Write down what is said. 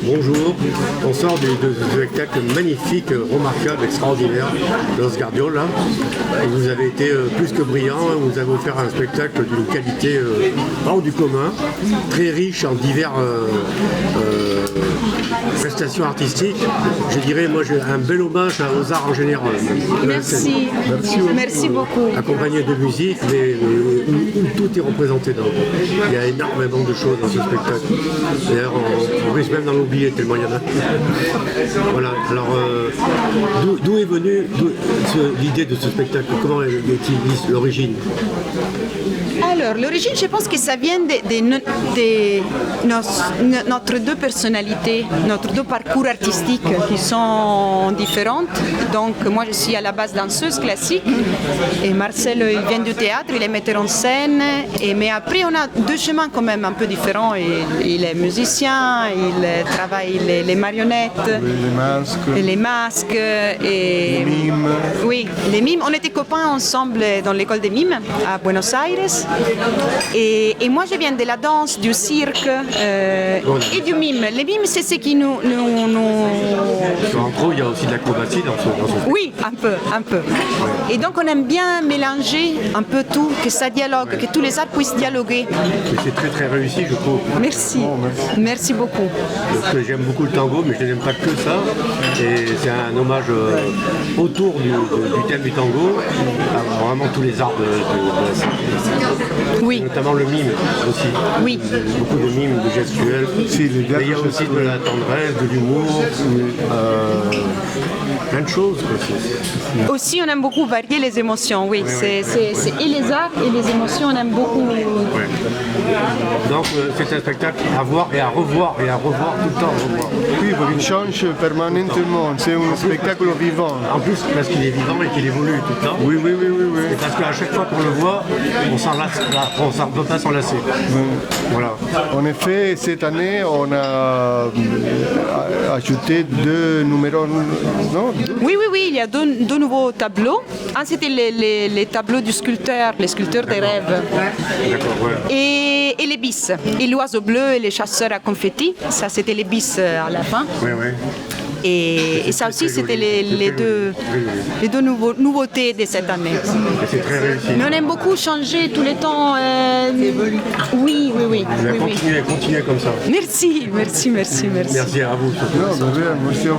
Bonjour, on sort de ce spectacle magnifique, remarquable, extraordinaire de Los Guardiola. Et vous avez été plus que brillant, vous avez offert un spectacle d'une qualité hors du commun, très riche en divers prestations artistiques. Je dirais, moi, j'ai un bel hommage aux arts en général. Merci. Merci beaucoup. Accompagné de musique, mais où tout est représenté dedans. Il y a énormément de choses dans ce spectacle. D'ailleurs, on risque même d'en oublier tellement il y en a. Voilà. Alors, d'où est venue l'idée de ce spectacle? Comment est l'origine? Alors, l'origine, je pense que ça vient de notre deux personnalités, notre deux parcours artistiques qui sont différentes. Donc, moi, je suis à la base danseuse classique et Marcel, il vient du théâtre, il est metteur en scène. Mais après, on a deux chemins quand même un peu différents. Il est musicien, il travaille les marionnettes, les masques et les mimes. Oui, les mimes. On était copains ensemble dans l'école des mimes à Buenos Aires. Et moi, je viens de la danse, du cirque et du mime. Les mimes, c'est ce qui nous... Entre autres, il y a aussi de l'acrobatie dans ce... Oui, un peu. Et donc, on aime bien mélanger un peu tout, que ça dialogue, que tous les arts puissent dialoguer. Et c'est très très réussi, je trouve. Merci. Merci beaucoup. Parce que j'aime beaucoup le tango, mais je n'aime pas que ça. Et c'est un hommage autour du thème du tango, à vraiment tous les arts de la scène. Oui. Notamment le mime aussi. Oui. Beaucoup de mimes, de gestuels. Mais il y a aussi de la tendresse, de l'humour, plein de choses. Aussi, on aime beaucoup varier les émotions, oui. Et les arts et les émotions, on aime beaucoup. Ouais. Donc, c'est un spectacle à voir et à revoir tout le temps. Oui, il change permanentement, c'est un spectacle vivant. En plus, parce qu'il est vivant et qu'il évolue tout le temps. Oui. Et parce qu'à chaque fois qu'on le voit, on ne peut pas s'en lasser. Voilà. En effet, cette année, on a ajouté deux numéros. Non? Oui, il y a deux nouveaux tableaux. Un, c'était les tableaux du sculpteur, les sculpteurs des rêves. D'accord, ouais. Et les bis. Et l'oiseau bleu et les chasseurs à confetti. Ça, c'était les bis à la fin. Oui. Et ça aussi, c'était les deux nouveautés de cette année. Et c'est très réussi. Mais on aime beaucoup changer tous les temps. Oui. Continuez comme ça. Merci. Merci à vous. Surtout. Non, merci à vous.